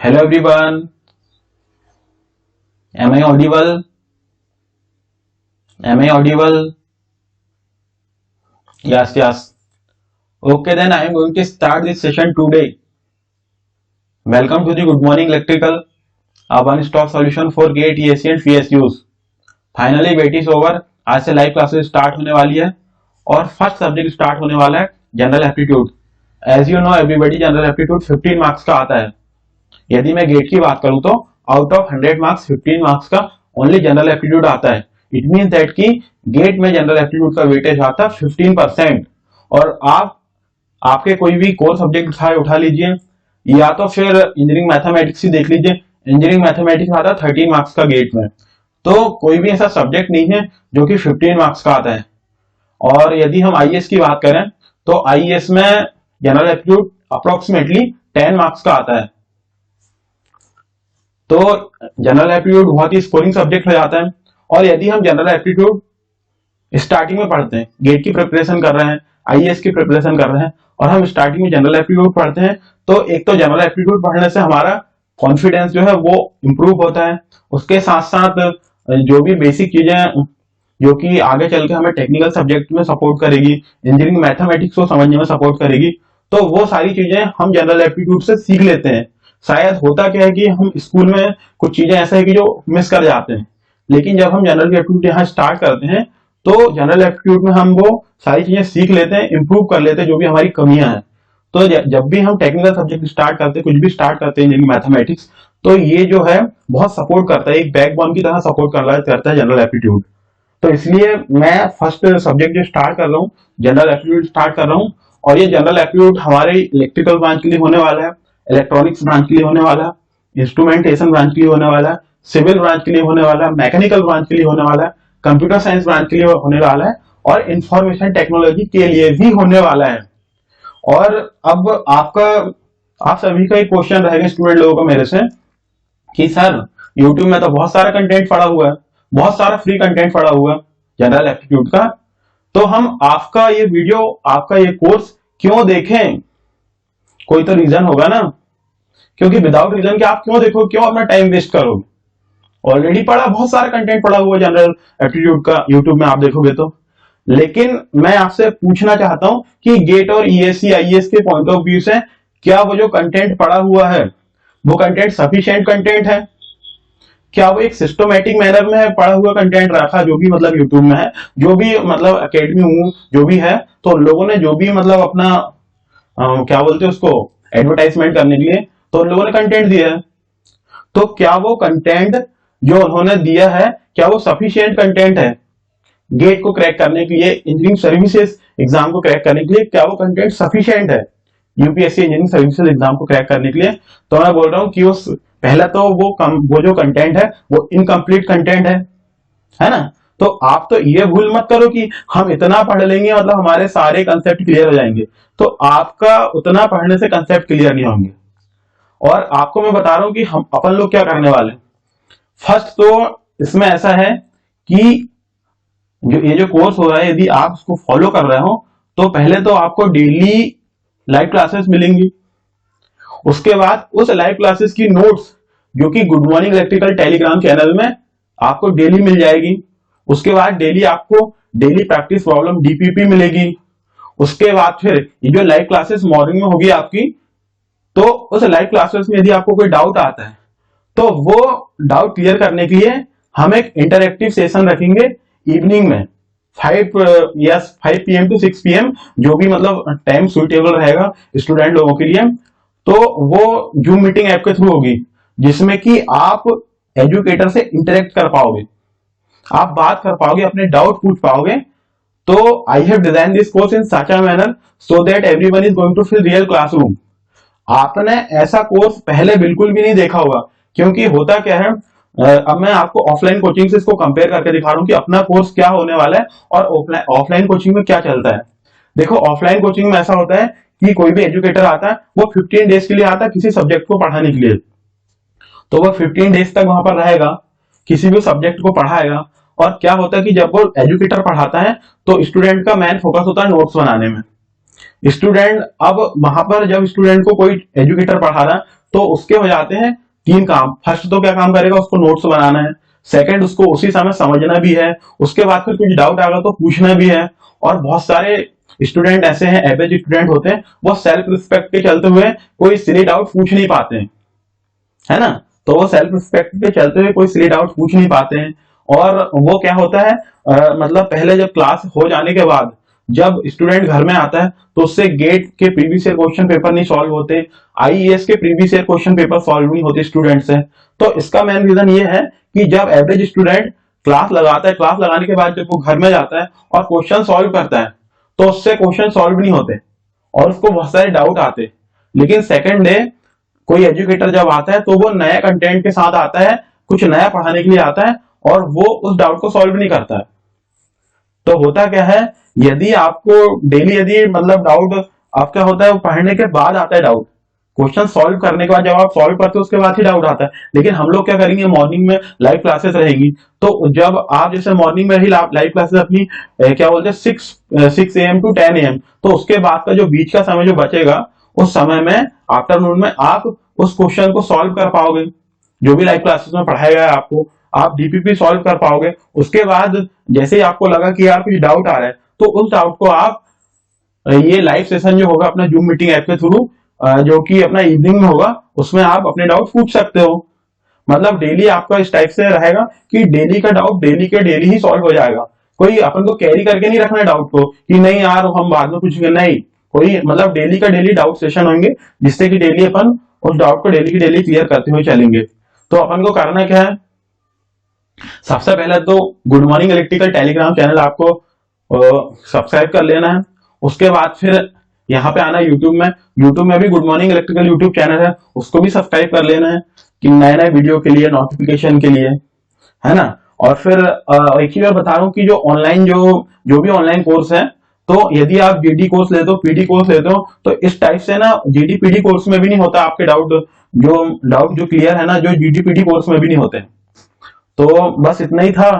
Hello everyone, am I audible? Am I audible? Yes, yes. Okay, then I am going to start this session today. Welcome to the Good Morning Electrical, a one-stop solution for GATE, ESE and PSUs. Finally wait is over. आज से live classes start होने वाली है और first subject start होने वाला है general aptitude. As you know everybody, general aptitude 15 marks का आता है। यदि मैं गेट की बात करूं तो आउट ऑफ 100 मार्क्स 15 मार्क्स का ओनली जनरल एप्टीट्यूड आता है। इट मींस दैट कि गेट में जनरल एप्टीट्यूड का वेटेज आता है 15%। और आपके कोई भी कोर सब्जेक्ट उठा लीजिए, या तो फिर इंजीनियरिंग मैथमेटिक्स ही देख लीजिए। इंजीनियरिंग मैथमेटिक्स आता है 13 मार्क्स का गेट में। तो कोई भी ऐसा सब्जेक्ट नहीं है जो कि 15 मार्क्स का आता है। और यदि हम आईएएस की बात करें तो आईएएस में जनरल एप्टीट्यूड अप्रोक्सीमेटली 10 मार्क्स का आता है। तो जनरल एप्टीट्यूड बहुत ही स्कोरिंग सब्जेक्ट हो जाता है। और यदि हम जनरल एप्टीट्यूड स्टार्टिंग में पढ़ते हैं, गेट की प्रिपरेशन कर रहे हैं, आईएएस की प्रिपरेशन कर रहे हैं, और हम स्टार्टिंग में जनरल एप्टीट्यूड पढ़ते हैं, तो एक तो जनरल एप्टीट्यूड पढ़ने से हमारा कॉन्फिडेंस जो है वो इंप्रूव होता है। उसके साथ साथ जो भी बेसिक चीजें जो कि आगे चल के हमें टेक्निकल सब्जेक्ट में सपोर्ट करेगी, इंजीनियरिंग मैथमेटिक्स को समझने में सपोर्ट करेगी, तो वो सारी चीजें हम जनरल एप्टीट्यूड से सीख लेते हैं। शायद होता क्या है कि हम स्कूल में कुछ चीजें ऐसा है कि जो मिस कर जाते हैं, लेकिन जब हम जनरल एप्टीट्यूड यहाँ स्टार्ट करते हैं तो जनरल एप्टीट्यूड में हम वो सारी चीजें सीख लेते हैं, इंप्रूव कर लेते हैं जो भी हमारी कमियां हैं। तो जब भी हम टेक्निकल सब्जेक्ट स्टार्ट करते हैं, कुछ भी स्टार्ट करते हैं इंजीनियरिंग मैथमेटिक्स, तो ये जो है बहुत सपोर्ट करता है, एक बैकबोन की तरह सपोर्ट करता है जनरल एप्टीट्यूड। तो इसलिए मैं फर्स्ट सब्जेक्ट जो स्टार्ट कर रहा हूँ, जनरल एप्टीट्यूड स्टार्ट कर रहा हूँ। और ये जनरल एप्टीट्यूड हमारे इलेक्ट्रिकल ब्रांच के लिए होने वाला है, इलेक्ट्रॉनिक्स ब्रांच के लिए होने वाला है, इंस्ट्रूमेंटेशन ब्रांच के लिए होने वाला है, सिविल ब्रांच के लिए होने वाला है, मैकेनिकल ब्रांच के लिए होने वाला है, कंप्यूटर साइंस ब्रांच के लिए होने वाला है, और इंफॉर्मेशन टेक्नोलॉजी के लिए भी होने वाला है। और अब आप सभी का एक क्वेश्चन रहेगा स्टूडेंट लोगों को मेरे से कि सर यूट्यूब में तो बहुत सारा कंटेंट पड़ा हुआ है, बहुत सारा फ्री कंटेंट पड़ा हुआ है जनरल एप्टीट्यूड का, तो हम आपका ये वीडियो, आपका ये कोर्स क्यों देखें? कोई तो रीजन होगा ना, क्योंकि विदाउट रीजन के आप क्यों देखो, क्यों अपना टाइम वेस्ट करोगे? ऑलरेडी पड़ा, बहुत सारा कंटेंट पड़ा हुआ जनरल एप्टीट्यूड का यूट्यूब में आप देखोगे तो। लेकिन मैं आपसे पूछना चाहता हूं कि गेट और ईएससी आईएएस के पॉइंट ऑफ व्यू से क्या वो जो कंटेंट पड़ा हुआ है वो कंटेंट सफिशिएंट कंटेंट है? क्या वो एक सिस्टमैटिक मैनर में है पढ़ा हुआ कंटेंट रखा, जो भी मतलब यूट्यूब में है, जो भी मतलब एकेडमी हूं जो भी है, तो लोगों ने जो भी मतलब अपना क्या बोलते हैं उसको, एडवर्टाइजमेंट करने के लिए तो उन लोगों ने कंटेंट दिया है। तो क्या वो कंटेंट जो उन्होंने दिया है, क्या वो सफिशिएंट कंटेंट है गेट को क्रैक करने के लिए, इंजीनियरिंग सर्विसेज एग्जाम को क्रैक करने के लिए? क्या वो कंटेंट सफिशिएंट है यूपीएससी इंजीनियरिंग सर्विसेज एग्जाम को क्रैक करने के लिए? तो मैं बोल रहा हूं कि उस पहला तो वो जो कंटेंट है वो इनकम्प्लीट कंटेंट है ना। तो आप तो ये भूल मत करो कि हम इतना पढ़ लेंगे मतलब हमारे सारे कंसेप्ट क्लियर हो जाएंगे। तो आपका उतना पढ़ने से कंसेप्ट क्लियर नहीं होंगे। और आपको मैं बता रहा हूं कि हम अपन लोग क्या करने वाले। फर्स्ट तो इसमें ऐसा है कि ये जो कोर्स हो रहा है, यदि आप उसको फॉलो कर रहे हो तो पहले तो आपको डेली लाइव क्लासेस मिलेंगी। उसके बाद उस लाइव क्लासेस की नोट्स जो कि good morning electrical Telegram channel में आपको डेली मिल जाएगी। उसके बाद डेली आपको डेली प्रैक्टिस प्रॉब्लम डीपीपी मिलेगी। उसके बाद फिर ये जो लाइव क्लासेस मॉर्निंग में होगी आपकी, तो उस लाइव क्लासेस में यदि आपको कोई डाउट आता है तो वो डाउट क्लियर करने के लिए हम एक इंटरैक्टिव सेशन रखेंगे इवनिंग में 5 PM to 6 PM, जो भी मतलब टाइम सुटेबल रहेगा स्टूडेंट लोगों के लिए। तो वो जूम मीटिंग ऐप के थ्रू होगी, जिसमें कि आप एजुकेटर से इंटरेक्ट कर पाओगे, आप बात कर पाओगे, अपने डाउट पूछ पाओगे। तो I have design this course in such a manner so that everyone is going to feel real classroom. आपने ऐसा कोर्स पहले बिल्कुल भी नहीं देखा होगा, क्योंकि होता क्या है, अब मैं आपको ऑफलाइन कोचिंग से इसको कंपेयर करके दिखा रहा हूं कि अपना कोर्स क्या होने वाला है और ऑफलाइन कोचिंग में क्या चलता है। देखो ऑफलाइन कोचिंग में ऐसा होता है कि कोई भी एजुकेटर आता है, वो 15 डेज के लिए आता है किसी सब्जेक्ट को पढ़ाने के लिए। तो वो 15 डेज तक वहां पर रहेगा, किसी भी सब्जेक्ट को पढ़ाएगा। और क्या होता है कि जब वो एजुकेटर पढ़ाता है तो स्टूडेंट का मेन फोकस होता है नोट्स बनाने में। स्टूडेंट अब वहां पर जब स्टूडेंट को कोई एजुकेटर पढ़ा रहा है तो उसके हो जाते हैं 3 काम। फर्स्ट तो क्या काम करेगा, उसको नोट्स बनाना है। सेकंड, उसको उसी समय समझना भी है। उसके बाद फिर कुछ डाउट आएगा तो पूछना भी है। और बहुत सारे स्टूडेंट ऐसे हैं, एवरेज स्टूडेंट होते हैं, वो सेल्फ रिस्पेक्ट के चलते हुए कोई सिली डाउट पूछ नहीं पाते हैं, है ना। तो वो सेल्फ रिस्पेक्ट के चलते हुए कोई सिली डाउट पूछ नहीं पाते हैं। और वो क्या होता है, मतलब पहले जब क्लास हो जाने के बाद जब स्टूडेंट घर में आता है तो उससे गेट के प्रीवियस ईयर क्वेश्चन पेपर नहीं सॉल्व होते, आईईएस के previous year question paper solve नहीं होते स्टूडेंट से। तो इसका मेन रीजन ये है कि जब एवरेज स्टूडेंट क्लास लगाता है, क्लास लगाने के बाद जब वो घर में जाता है और क्वेश्चन सॉल्व करता है तो उससे क्वेश्चन सॉल्व नहीं होते और उसको बहुत सारे डाउट आते। लेकिन सेकंड डे कोई एजुकेटर जब आता है तो वो नया कंटेंट के साथ आता है, कुछ नया पढ़ाने के लिए आता है और वो उस डाउट को सॉल्व नहीं करता है। तो होता क्या है, यदि आपको डेली यदि मतलब डाउट आपका होता है, वो पढ़ने के बाद आता है डाउट, क्वेश्चन सॉल्व करने के बाद जब आप सॉल्व करते हो उसके बाद ही डाउट आता है। लेकिन हम लोग क्या करेंगे, मॉर्निंग में लाइव क्लासेस रहेगी, तो जब आप जैसे मॉर्निंग में ही लाइव क्लासेस अपनी क्या बोलते हैं 6 AM to 10 AM, तो उसके बाद का जो बीच का समय जो बचेगा उस समय में आफ्टरनून में आप उस क्वेश्चन को सॉल्व कर पाओगे, जो भी लाइव क्लासेस में पढ़ाया गया है आपको आप डीपीपी सॉल्व कर पाओगे। उसके बाद जैसे ही आपको लगा कि यार कुछ डाउट आ रहा है तो उस डाउट को आप ये लाइव सेशन जो होगा अपना जूम मीटिंग ऐप के थ्रू, जो कि अपना इवनिंग में होगा, उसमें आप अपने डाउट पूछ सकते हो। मतलब डेली आपका इस टाइप से रहेगा कि डेली का डाउट डेली के डेली ही सॉल्व हो जाएगा। कोई अपन को कैरी करके नहीं रखना डाउट को कि नहीं यार हम बाद में पूछेंगे, नहीं, कोई मतलब डेली का डेली डाउट सेशन होंगे जिससे कि डेली अपन उस डाउट को डेली की डेली क्लियर करते हुए चलेंगे। तो अपन को करना क्या है, सबसे पहले तो good morning electrical Telegram channel आपको सब्सक्राइब कर लेना है। उसके बाद फिर यहाँ पे आना है यूट्यूब में भी good morning electrical YouTube channel है, उसको भी सब्सक्राइब कर लेना है कि नए नए वीडियो के लिए नोटिफिकेशन के लिए, है ना। और फिर एक ही बार बता रहा हूँ कि जो ऑनलाइन जो भी ऑनलाइन कोर्स है, तो यदि आप जीडी कोर्स लेते हो, पीडी कोर्स लेते हो, तो इस टाइप से ना जीडी पीडी कोर्स में भी नहीं होता आपके डाउट जो क्लियर है ना, जो जीडी पीडी कोर्स में भी नहीं होते। तो बस इतना ही था।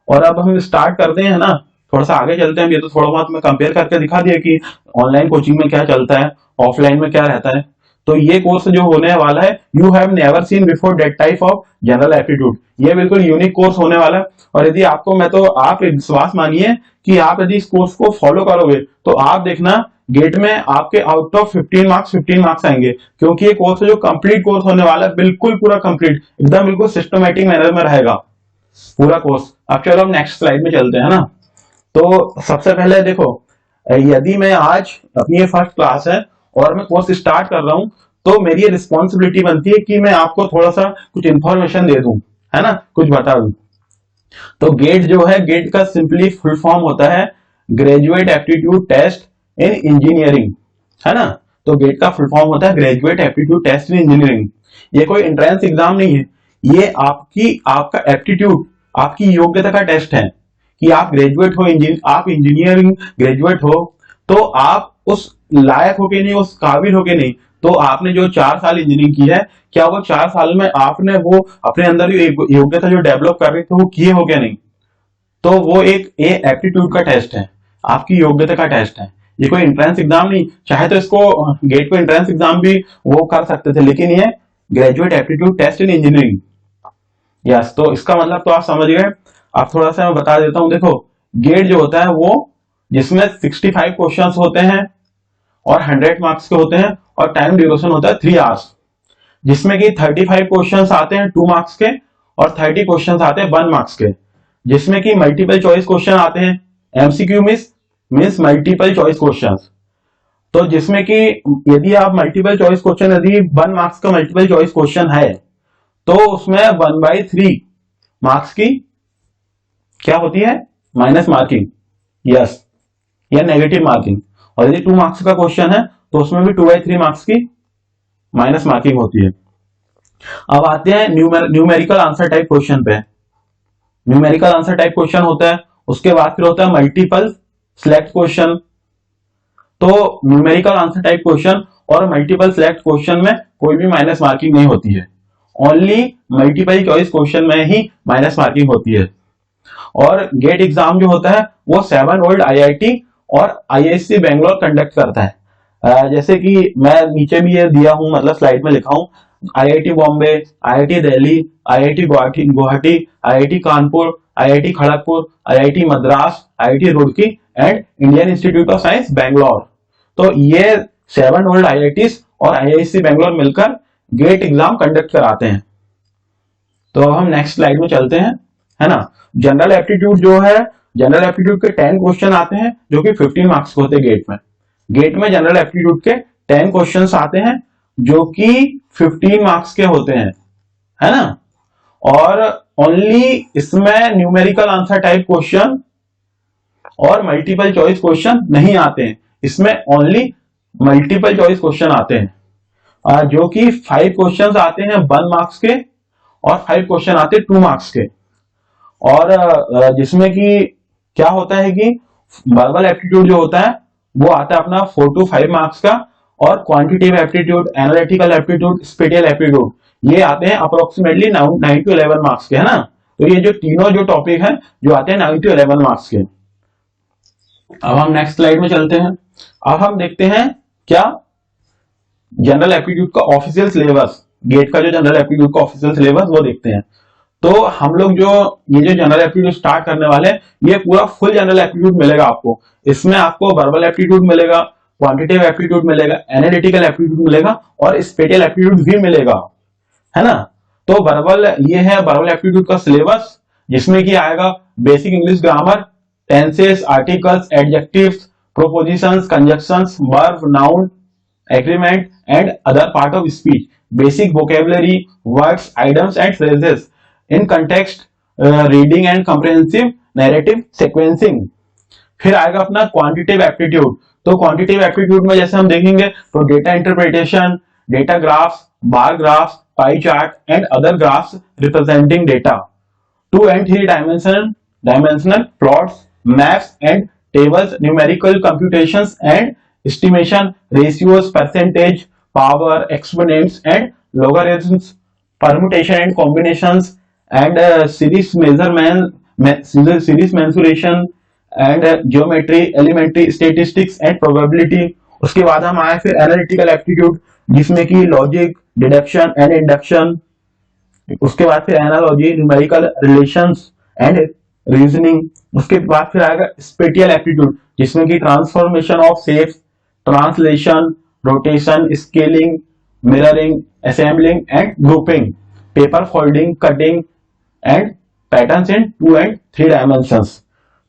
और अब हम स्टार्ट करते हैं ना, थोड़ा सा आगे चलते हैं। ये तो थोड़ा बहुत मैं कंपेयर करके दिखा दिया कि ऑनलाइन कोचिंग में क्या चलता है, ऑफलाइन में क्या रहता है। तो ये कोर्स जो होने वाला है, you have never seen before that type of general aptitude, ये बिल्कुल यूनिक कोर्स होने वाला है। और यदि आपको, मैं तो आप विश्वास मानिए कि आप यदि इस कोर्स को फॉलो करोगे तो आप देखना गेट में आपके आउट ऑफ 15 मार्क्स आएंगे, क्योंकि ये कोर्स जो कंप्लीट कोर्स होने वाला है, बिल्कुल पूरा कंप्लीट, एकदम बिल्कुल सिस्टमेटिक मैनर में रहेगा पूरा कोर्स। अब चलो हम नेक्स्ट स्लाइड में चलते हैं ना। तो सबसे पहले देखो, यदि मैं आज अपनी ये फर्स्ट क्लास है और मैं कोर्स स्टार्ट कर रहा हूं, तो मेरी ये रिस्पॉन्सिबिलिटी बनती है कि मैं आपको थोड़ा सा कुछ इंफॉर्मेशन दे दूं, है ना, कुछ बता दूं। तो गेट जो है, गेट का सिंपली फुल फॉर्म होता है graduate aptitude test in engineering, है ना। तो गेट का फुल फॉर्म होता है graduate aptitude test in engineering. ये कोई एंट्रेंस एग्जाम नहीं है, ये आपका एप्टीट्यूड, आपकी योग्यता का टेस्ट है कि आप ग्रेजुएट हो, आप इंजीनियरिंग ग्रेजुएट हो, तो आप उस लायक हो के नहीं, उस काबिल हो के नहीं। तो आपने जो 4 साल इंजीनियरिंग की है, क्या वो 4 साल में आपने वो अपने अंदर योग्यता जो डेवलप कर रहे थे वो किए हो क्या नहीं। तो वो एक एप्टीट्यूड का टेस्ट है, आपकी योग्यता का टेस्ट है। ये कोई एंट्रेंस एग्जाम नहीं, चाहे तो इसको गेट को एंट्रेंस एग्जाम भी वो कर सकते थे, लेकिन ये graduate aptitude test in engineering. Yes, तो इसका मतलब तो आप समझ गए। अब थोड़ा सा मैं बता देता हूं। देखो, गेट जो होता है वो जिसमें 65 क्वेश्चंस होते हैं और 100 मार्क्स के होते हैं और टाइम ड्यूरेशन होता है 3 आवर्स, जिसमें कि 35 क्वेश्चंस आते हैं 2 मार्क्स के और 30 क्वेश्चंस आते हैं 1 मार्क्स के, जिसमें कि मल्टीपल चॉइस क्वेश्चन आते हैं। MCQ means multiple choice questions. तो जिसमें कि यदि आप मल्टीपल चॉइस क्वेश्चन, यदि 1 मार्क्स का मल्टीपल चॉइस क्वेश्चन है तो उसमें 1/3 मार्क्स की क्या होती है, माइनस मार्किंग, यस, या नेगेटिव मार्किंग। और यदि 2 मार्क्स का क्वेश्चन है तो उसमें भी 2/3 मार्क्स की माइनस मार्किंग होती है। अब आते हैं न्यूमेरिकल आंसर टाइप क्वेश्चन पे। न्यूमेरिकल आंसर टाइप क्वेश्चन होता है, उसके बाद फिर होता है मल्टीपल सिलेक्ट क्वेश्चन। तो न्यूमेरिकल आंसर टाइप क्वेश्चन और मल्टीपल सिलेक्ट क्वेश्चन में कोई भी माइनस मार्किंग नहीं होती है, ओनली मल्टीपल चॉइस क्वेश्चन में ही माइनस मार्किंग होती है। और गेट एग्जाम जो होता है वो 7 वर्ल्ड आईआईटी और आईआईएससी बेंगलोर कंडक्ट करता है। जैसे कि मैं नीचे भी ये दिया हूं, मतलब स्लाइड में लिखा हूं, IIT Bombay, IIT Delhi, IIT Guwahati, IIT Kanpur, IIT Kharagpur, IIT Madras, IIT Roorkee and Indian institute of science Bangalore. तो ये 7 वर्ल्ड आईआईटीज और आईआईसी बैंगलोर मिलकर गेट एग्जाम कंडक्ट कराते हैं। तो अब हम नेक्स्ट स्लाइड में चलते हैं, है ना। जनरल एप्टीट्यूड जो है, जनरल एप्टीट्यूड के 10 क्वेश्चन आते हैं जो कि 15 मार्क्स के होते हैं गेट में। गेट में जनरल एप्टीट्यूड के 10 क्वेश्चंस आते हैं जो कि 15 मार्क्स के होते हैं, है ना। और ओनली इसमें न्यूमेरिकल आंसर टाइप क्वेश्चन और मल्टीपल चॉइस क्वेश्चन नहीं आते हैं, इसमें ओनली मल्टीपल चॉइस क्वेश्चन आते हैं, जो कि 5 क्वेश्चंस आते हैं 1 मार्क्स के और 5 क्वेश्चन आते हैं 2 मार्क्स के। और जिसमें कि क्या होता है कि वर्बल एप्टीट्यूड जो होता है वो आता है अपना 4 to 5 मार्क्स का, और quantitative aptitude, analytical aptitude, spatial aptitude ये आते हैं अप्रोक्सीमेटली 9 to 11 मार्क्स के, है ना। तो ये जो तीनों जो टॉपिक है जो आते हैं 9 to 11 मार्क्स के। अब हम नेक्स्ट स्लाइड में चलते हैं। अब हम देखते हैं क्या जनरल एप्टीट्यूड का ऑफिशियल सिलेबस, गेट का जो जनरल एप्टीट्यूड का ऑफिशियल सिलेबस वो देखते हैं। तो हम लोग जो ये जो जनरल एप्टीट्यूड स्टार्ट करने वाले हैं, ये पूरा फुल जनरल एप्टीट्यूड मिलेगा आपको। इसमें आपको वर्बल एप्टीट्यूड मिलेगा, क्वांटिटेटिव एप्टीट्यूड मिलेगा, एनालिटिकल एप्टीट्यूड मिलेगा और स्पेटियल एप्टीट्यूड भी मिलेगा, है ना। तो वर्बल ये है वर्बल एप्टीट्यूड का सिलेबस, जिसमें कि आएगा basic English grammar, tenses, articles, adjectives, propositions, conjunctions, verb, noun, agreement and other part of speech, basic vocabulary, words, idioms and phrases in context, reading and comprehensive narrative sequencing. फिर आएगा अपना quantitative aptitude. तो quantitative aptitude में जैसे हम देखेंगे तो data interpretation, data graphs, bar graphs, pie chart and other graphs representing data, 2 and 3 dimensional plots, maps and tables, numerical computations and estimation, ratios, percentage, power, exponents and logarithms, permutation and combinations and series measurement, series mensuration and geometry, elementary statistics and probability। उसके बाद हम आए फिर analytical aptitude, जिसमें कि logic, deduction and induction. उसके बाद फिर analogy, numerical relations and reasoning. उसके बाद फिर आएगा स्पेटियल एप्टीट्यूड, जिसमें कि transformation of shapes, translation, rotation, scaling, mirroring, assembling and grouping, paper folding, cutting and patterns in 2 and 3 dimensions.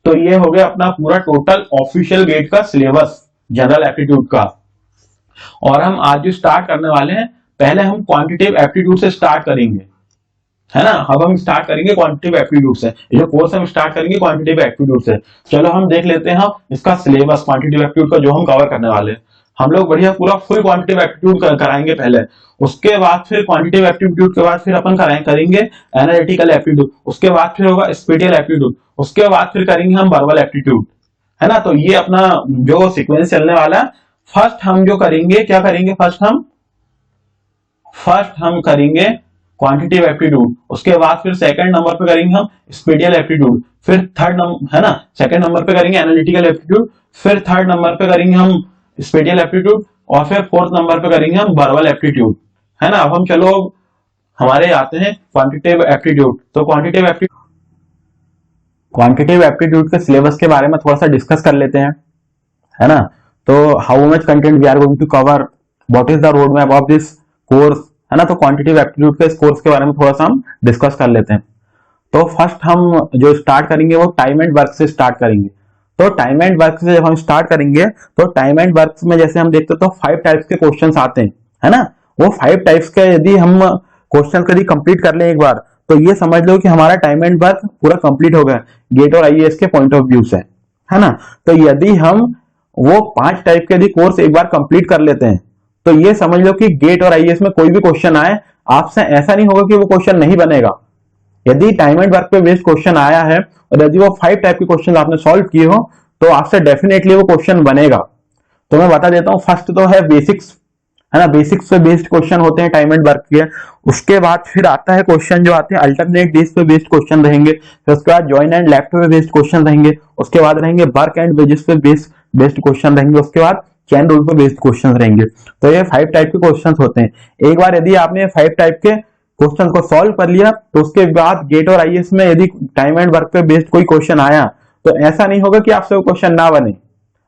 तो ये हो गया अपना पूरा टोटल ऑफिशियल गेट का सिलेबस जनरल एप्टीट्यूड का। और हम आज जो स्टार्ट करने वाले हैं, पहले हम क्वांटिटेटिव एप्टीट्यूड से स्टार्ट करेंगे, है ना। अब हम स्टार्ट करेंगे क्वांटिटेटिव एप्टीट्यूड से, ये जो कोर्स हम स्टार्ट करेंगे क्वांटिटेटिव एप्टीट्यूड से। चलो हम देख लेते हैं हम इसका सिलेबस क्वांटिटेटिव एप्टीट्यूड का जो हम कवर करने वाले हैं। हम लोग बढ़िया पूरा फुल क्वांटिटेटिव एप्टीट्यूड कराएंगे पहले, उसके बाद फिर क्वांटिटेटिव एप्टीट्यूड के बाद फिर अपन करेंगे एनालिटिकल एप्टीट्यूड, उसके बाद फिर होगा स्पेटियल एप्टीट्यूड, उसके बाद फिर करेंगे हम वर्बल एप्टीट्यूड, है ना। तो ये अपना जो सीक्वेंस चलने वाला है। फर्स्ट हम जो करेंगे, क्या करेंगे, फर्स्ट हम करेंगे क्वांटिटेटिव एप्टीट्यूड, उसके बाद फिर सेकंड नंबर पे करेंगे हम स्पेटियल एप्टीट्यूड, फिर थर्ड नंबर, है ना, सेकंड नंबर पे करेंगे एनालिटिकल एप्टीट्यूड, फिर थर्ड नंबर पे करेंगे हम स्पेटियल एप्टीट्यूड और फिर फोर्थ नंबर पे करेंगे हम वर्बल एप्टीट्यूड, है ना। अब हम चलो हमारे आते हैं क्वांटिटेटिव एप्टीट्यूड। तो क्वांटिटेटिव एप्टीट्यूड के सिलेबस के बारे में थोड़ा सा डिस्कस कर लेते हैं, है ना। तो how much content we are going to cover, what is the road map of this course, है ना। तो क्वांटिटेटिव एप्टीट्यूड के इस कोर्स के बारे में थोड़ा सा हम डिस्कस कर लेते हैं। तो फर्स्ट हम जो स्टार्ट करेंगे वो टाइम एंड वर्क से स्टार्ट करेंगे। तो टाइम एंड वर्क से जब हम स्टार्ट करेंगे तो टाइम एंड वर्क में जैसे हम देखते हैं तो 5 टाइप्स के क्वेश्चंस आते हैं, है ना। वो 5 टाइप्स के यदि हम क्वेश्चन कभी कंप्लीट कर लें एक बार, तो ये समझ लो कि हमारा टाइम एंड वर्क पूरा कंप्लीट हो गया गेट और आईएएस के पॉइंट ऑफ व्यू से, है ना। तो यदि हम वो 5 टाइप के यदि कोर्स एक बार कंप्लीट कर लेते हैं तो ये समझ लो कि गेट और आईएएस में कोई भी क्वेश्चन आए आपसे ऐसा नहीं होगा कि वो क्वेश्चन नहीं बनेगा। यदि टाइम एंड वर्क पे बेस्ड क्वेश्चन आया है और यदि वो 5 टाइप के क्वेश्चन आपने सॉल्व किए हो तो आपसे डेफिनेटली वो क्वेश्चन बनेगा। तो मैं बता देता हूं, फर्स्ट तो है बेसिक्स, है ना। बेसिक्स पे बेस्ड क्वेश्चन होते हैं टाइम एंड वर्क के। उसके बाद फिर आता है क्वेश्चन जो आते हैं अल्टरनेट डेज पे बेस्ड क्वेश्चन रहेंगे, फिर उसके बाद जॉइन एंड लेफ्ट पे बेस्ड क्वेश्चन रहेंगे, उसके बाद रहेंगे वर्क एंड वेजेस पे बेस्ड क्वेश्चन रहेंगे, उसके बाद चेन रूल पे बेस्ड क्वेश्चन रहेंगे। तो ये 5 टाइप के क्वेश्चन होते हैं। एक बार यदि आपने 5 टाइप के क्वेश्चन को सॉल्व कर लिया तो उसके बाद गेट और आईएएस में यदि टाइम एंड वर्क पे बेस्ड कोई क्वेश्चन आया तो ऐसा नहीं होगा कि आपसे वो क्वेश्चन ना बने,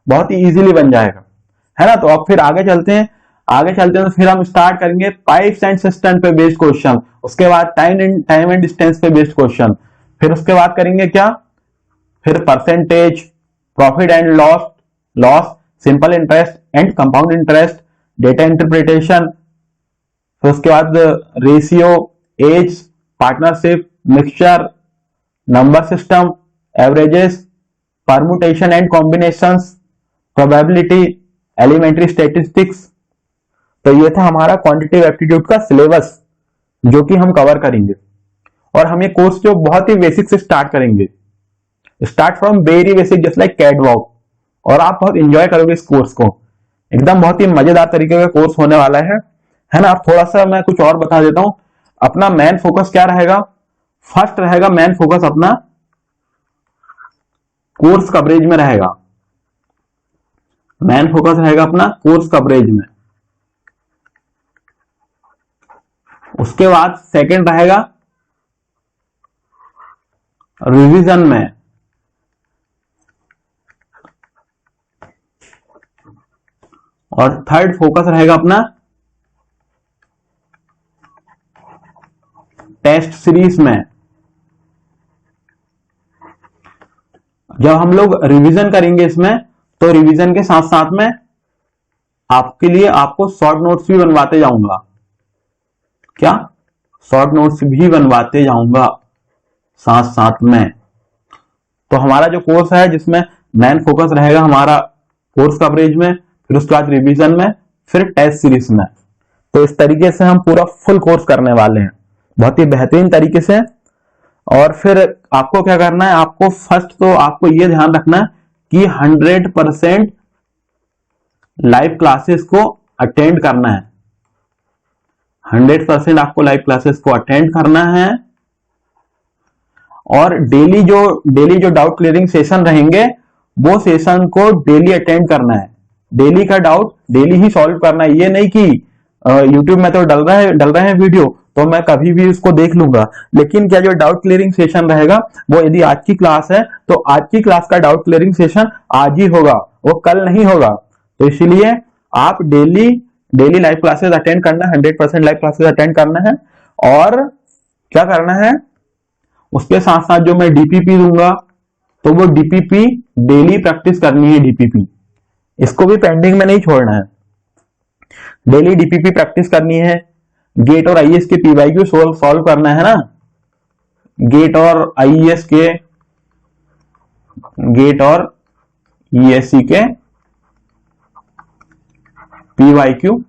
बहुत ही इजीली बन जाएगा, है ना। तो अब फिर आगे चलते हैं तो फिर हम स्टार्ट करेंगे पाइप्स एंड सिस्टम पे बेस्ड क्वेश्चन, उसके बाद टाइम एंड डिस्टेंस पे बेस्ड क्वेश्चन, फिर उसके बाद करेंगे क्या, फिर percentage, profit and loss, simple interest and compound interest, data interpretation, फिर उसके बाद ratio, age, partnership, mixture, number system, averages, permutation and combinations, probability, elementary statistics. तो ये था हमारा क्वांटिटेटिव एप्टीट्यूड का सिलेबस जो कि हम कवर करेंगे। और हम ये कोर्स जो बहुत ही बेसिक से स्टार्ट करेंगे, start from very basic just like catwalk, और आप बहुत इंजॉय करोगे इस कोर्स को, एकदम बहुत ही मजेदार तरीके का कोर्स होने वाला है ना। अब थोड़ा सा मैं कुछ और बता देता हूं, अपना मेन फोकस क्या रहेगा। फर्स्ट रहेगा मेन फोकस अपना कोर्स कवरेज में रहेगा, मेन फोकस रहेगा अपना कोर्स कवरेज में। उसके बाद सेकंड रहेगा रिवीजन में, और थर्ड फोकस रहेगा अपना टेस्ट सीरीज में। जब हम लोग रिवीजन करेंगे इसमें तो रिवीजन के साथ साथ में आपके लिए आपको शॉर्ट नोट्स भी बनवाते जाऊंगा, क्या शॉर्ट नोट्स भी बनवाते जाऊंगा साथ साथ में। तो हमारा जो कोर्स है जिसमें मेन फोकस रहेगा हमारा कोर्स कवरेज में, फिर उसके बाद रिवीजन में, फिर टेस्ट सीरीज में। तो इस तरीके से हम पूरा फुल कोर्स करने वाले हैं बहुत ही बेहतरीन तरीके से। और फिर आपको क्या करना है, आपको फर्स्ट तो आपको यह ध्यान रखना है कि 100% लाइव क्लासेस को अटेंड करना है, 100% आपको लाइव क्लासेस को अटेंड करना है। और डेली जो डाउट क्लियरिंग सेशन रहेंगे वो सेशन को डेली अटेंड करना है, डेली का डाउट डेली ही सॉल्व करना है। ये नहीं कि यूट्यूब में तो डल रहे हैं वीडियो तो मैं कभी भी उसको देख लूंगा, लेकिन क्या जो डाउट क्लियरिंग सेशन रहेगा वो यदि आज की क्लास है तो आज की क्लास का डाउट क्लियरिंग सेशन आज ही होगा, वो कल नहीं होगा। तो इसीलिए आप डेली लाइव क्लासेस अटेंड करना है, 100% लाइव क्लासेस अटेंड करना है। और क्या करना है, उसके साथ साथ जो मैं डीपीपी दूंगा तो वो डीपीपी डेली प्रैक्टिस करनी है, डीपीपी इसको भी पेंडिंग में नहीं छोड़ना है, डेली डीपीपी प्रैक्टिस करनी है। गेट और आईएएस के पीवाईक्यू सॉल्व करना है ना, गेट और आईएएस के, गेट और ईएससी के पीवाईक्यू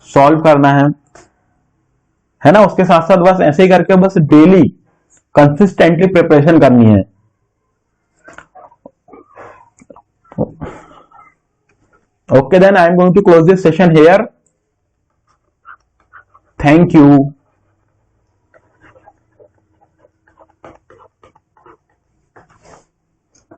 सॉल्व करना है ना। उसके साथ साथ बस ऐसे ही करके बस डेली कंसिस्टेंटली प्रिपरेशन करनी है। Okay, then I am going to close this session here. Thank you.